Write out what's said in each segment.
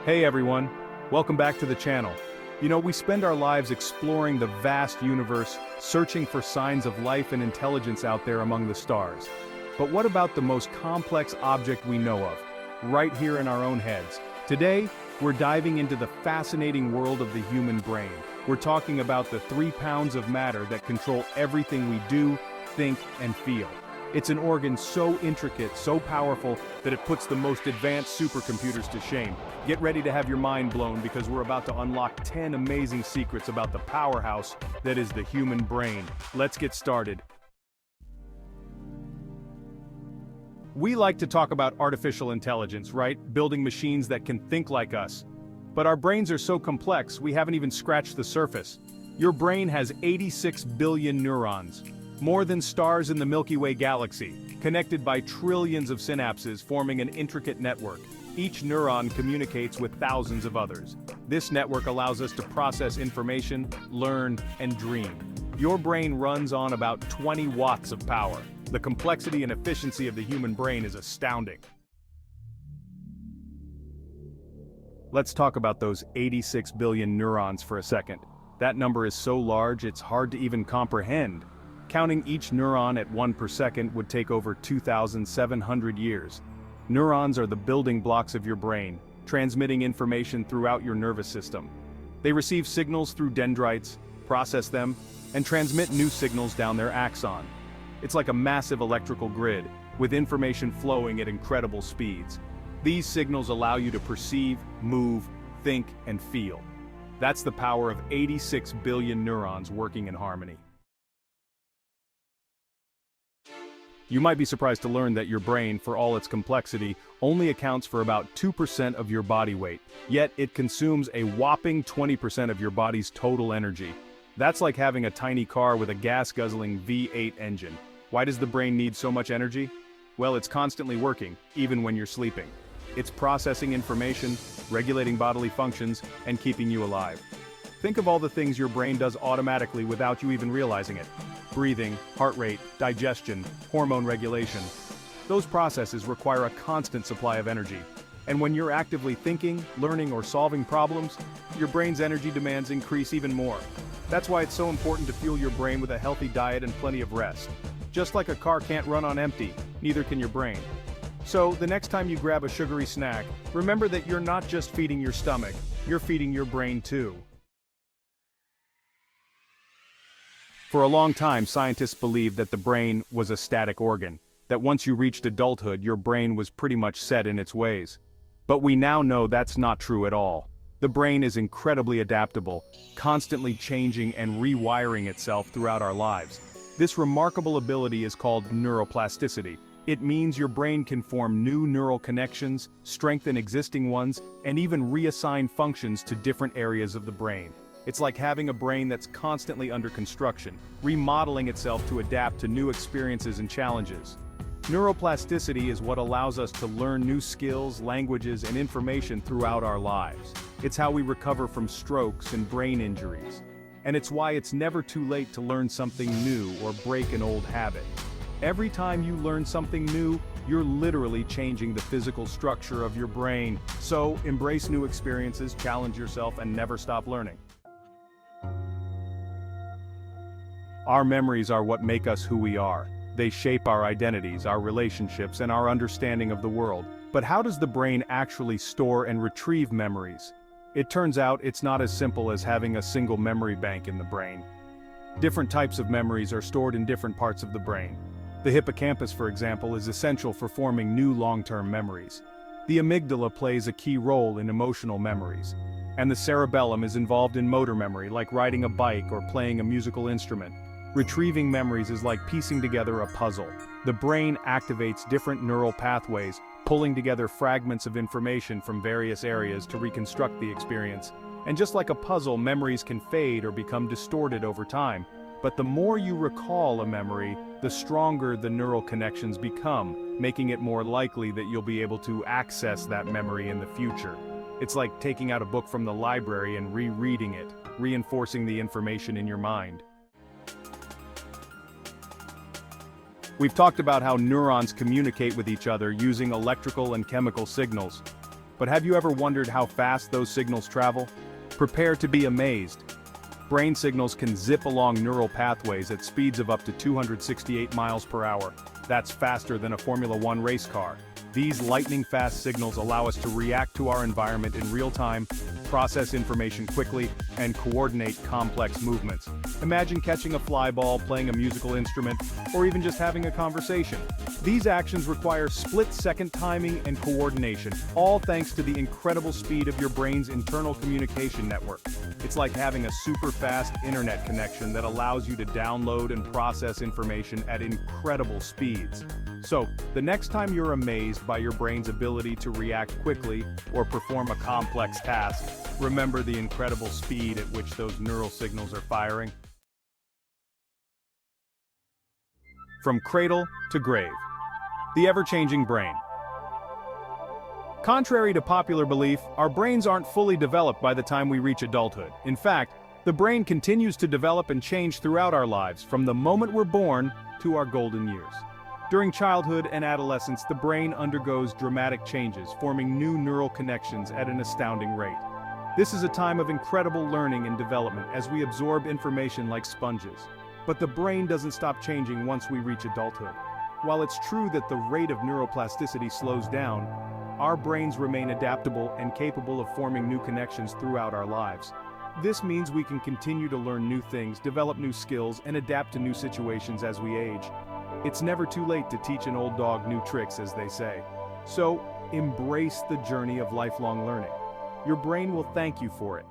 Hey everyone, welcome back to the channel. We spend our lives exploring the vast universe, searching for signs of life and intelligence out there among the stars. But what about the most complex object we know of, right here in our own heads? Today, we're diving into the fascinating world of the human brain. We're talking about the 3 pounds of matter that control everything we do, think, and feel. It's an organ so intricate, so powerful, that it puts the most advanced supercomputers to shame. Get ready to have your mind blown because we're about to unlock 10 amazing secrets about the powerhouse that is the human brain. Let's get started. We like to talk about artificial intelligence, right? Building machines that can think like us. But our brains are so complex, we haven't even scratched the surface. Your brain has 86 billion neurons. More than stars in the Milky Way galaxy, connected by trillions of synapses forming an intricate network. Each neuron communicates with thousands of others. This network allows us to process information, learn, and dream. Your brain runs on about 20 watts of power. The complexity and efficiency of the human brain is astounding. Let's talk about those 86 billion neurons for a second. That number is so large it's hard to even comprehend. Counting each neuron at 1 per second would take over 2,700 years. Neurons are the building blocks of your brain, transmitting information throughout your nervous system. They receive signals through dendrites, process them, and transmit new signals down their axon. It's like a massive electrical grid, with information flowing at incredible speeds. These signals allow you to perceive, move, think, and feel. That's the power of 86 billion neurons working in harmony. You might be surprised to learn that your brain, for all its complexity, only accounts for about 2% of your body weight, yet it consumes a whopping 20% of your body's total energy. That's like having a tiny car with a gas-guzzling V8 engine. Why does the brain need so much energy? Well, it's constantly working, even when you're sleeping. It's processing information, regulating bodily functions, and keeping you alive. Think of all the things your brain does automatically without you even realizing it. Breathing, heart rate, digestion, hormone regulation. Those processes require a constant supply of energy. And when you're actively thinking, learning, or solving problems, your brain's energy demands increase even more. That's why it's so important to fuel your brain with a healthy diet and plenty of rest. Just like a car can't run on empty, neither can your brain. So, the next time you grab a sugary snack, remember that you're not just feeding your stomach, you're feeding your brain too. For a long time, scientists believed that the brain was a static organ, that once you reached adulthood, your brain was pretty much set in its ways. But we now know that's not true at all. The brain is incredibly adaptable, constantly changing and rewiring itself throughout our lives. This remarkable ability is called neuroplasticity. It means your brain can form new neural connections, strengthen existing ones, and even reassign functions to different areas of the brain. It's like having a brain that's constantly under construction, remodeling itself to adapt to new experiences and challenges. Neuroplasticity is what allows us to learn new skills, languages, and information throughout our lives. It's how we recover from strokes and brain injuries. And it's why it's never too late to learn something new or break an old habit. Every time you learn something new, you're literally changing the physical structure of your brain. So, embrace new experiences, challenge yourself, and never stop learning. Our memories are what make us who we are. They shape our identities, our relationships, and our understanding of the world. But how does the brain actually store and retrieve memories? It turns out it's not as simple as having a single memory bank in the brain. Different types of memories are stored in different parts of the brain. The hippocampus, for example, is essential for forming new long-term memories. The amygdala plays a key role in emotional memories. And the cerebellum is involved in motor memory, like riding a bike or playing a musical instrument. Retrieving memories is like piecing together a puzzle. The brain activates different neural pathways, pulling together fragments of information from various areas to reconstruct the experience. And just like a puzzle, memories can fade or become distorted over time. But the more you recall a memory, the stronger the neural connections become, making it more likely that you'll be able to access that memory in the future. It's like taking out a book from the library and rereading it, reinforcing the information in your mind. We've talked about how neurons communicate with each other using electrical and chemical signals. But have you ever wondered how fast those signals travel? Prepare to be amazed. Brain signals can zip along neural pathways at speeds of up to 268 miles per hour. That's faster than a Formula One race car. These lightning-fast signals allow us to react to our environment in real time, process information quickly, and coordinate complex movements. Imagine catching a fly ball, playing a musical instrument, or even just having a conversation. These actions require split-second timing and coordination, all thanks to the incredible speed of your brain's internal communication network. It's like having a super-fast internet connection that allows you to download and process information at incredible speeds. So, the next time you're amazed by your brain's ability to react quickly or perform a complex task, remember the incredible speed at which those neural signals are firing. From cradle to grave. The ever-changing brain. Contrary to popular belief, our brains aren't fully developed by the time we reach adulthood. In fact, the brain continues to develop and change throughout our lives, from the moment we're born to our golden years. During childhood and adolescence, the brain undergoes dramatic changes, forming new neural connections at an astounding rate. This is a time of incredible learning and development as we absorb information like sponges. But the brain doesn't stop changing once we reach adulthood. While it's true that the rate of neuroplasticity slows down, our brains remain adaptable and capable of forming new connections throughout our lives. This means we can continue to learn new things, develop new skills, and adapt to new situations as we age. It's never too late to teach an old dog new tricks, as they say. So, embrace the journey of lifelong learning. Your brain will thank you for it.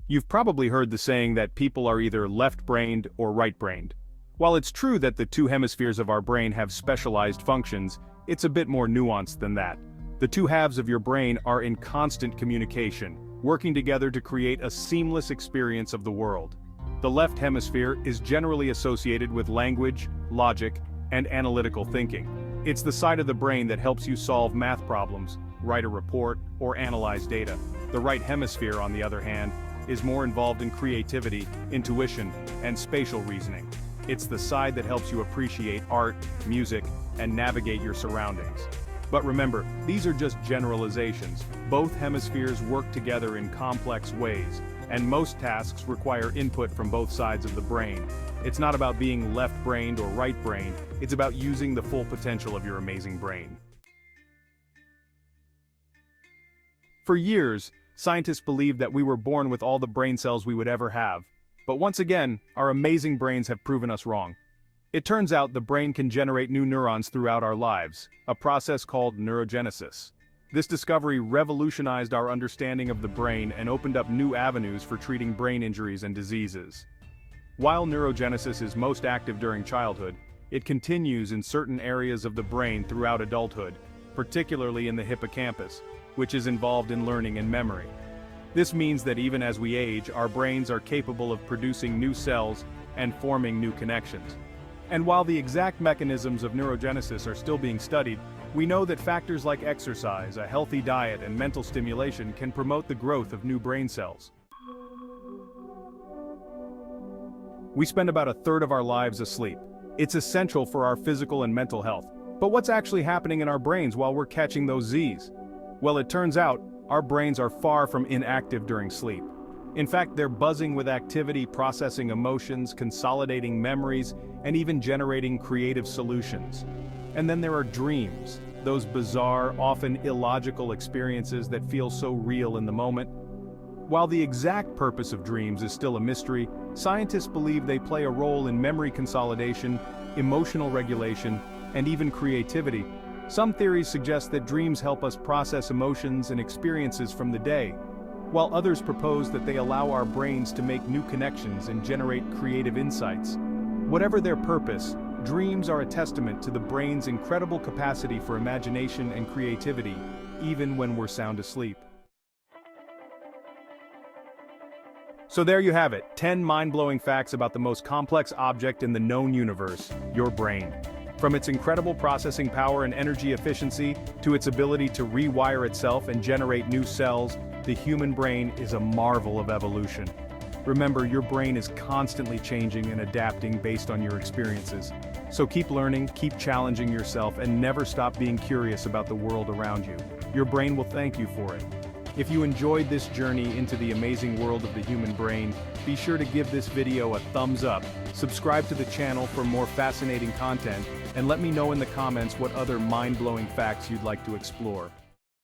You've probably heard the saying that people are either left-brained or right-brained. While it's true that the two hemispheres of our brain have specialized functions, it's a bit more nuanced than that. The two halves of your brain are in constant communication, working together to create a seamless experience of the world. The left hemisphere is generally associated with language, logic, and analytical thinking. It's the side of the brain that helps you solve math problems, write a report, or analyze data. The right hemisphere, on the other hand, is more involved in creativity, intuition, and spatial reasoning. It's the side that helps you appreciate art, music, and navigate your surroundings. But remember, these are just generalizations. Both hemispheres work together in complex ways, and most tasks require input from both sides of the brain. It's not about being left-brained or right-brained, it's about using the full potential of your amazing brain. For years, scientists believed that we were born with all the brain cells we would ever have. But once again, our amazing brains have proven us wrong. It turns out the brain can generate new neurons throughout our lives, a process called neurogenesis. This discovery revolutionized our understanding of the brain and opened up new avenues for treating brain injuries and diseases. While neurogenesis is most active during childhood, it continues in certain areas of the brain throughout adulthood, particularly in the hippocampus, which is involved in learning and memory. This means that even as we age, our brains are capable of producing new cells and forming new connections. And while the exact mechanisms of neurogenesis are still being studied, we know that factors like exercise, a healthy diet, and mental stimulation can promote the growth of new brain cells. We spend about a third of our lives asleep. It's essential for our physical and mental health. But what's actually happening in our brains while we're catching those Z's? Well, it turns out, our brains are far from inactive during sleep. In fact, they're buzzing with activity, processing emotions, consolidating memories, and even generating creative solutions. And then there are dreams, those bizarre, often illogical experiences that feel so real in the moment. While the exact purpose of dreams is still a mystery, scientists believe they play a role in memory consolidation, emotional regulation, and even creativity. Some theories suggest that dreams help us process emotions and experiences from the day, while others propose that they allow our brains to make new connections and generate creative insights. Whatever their purpose, dreams are a testament to the brain's incredible capacity for imagination and creativity, even when we're sound asleep. So there you have it, 10 mind-blowing facts about the most complex object in the known universe, your brain. From its incredible processing power and energy efficiency, to its ability to rewire itself and generate new cells, the human brain is a marvel of evolution. Remember, your brain is constantly changing and adapting based on your experiences. So keep learning, keep challenging yourself, and never stop being curious about the world around you. Your brain will thank you for it. If you enjoyed this journey into the amazing world of the human brain, be sure to give this video a thumbs up, subscribe to the channel for more fascinating content, and let me know in the comments what other mind-blowing facts you'd like to explore.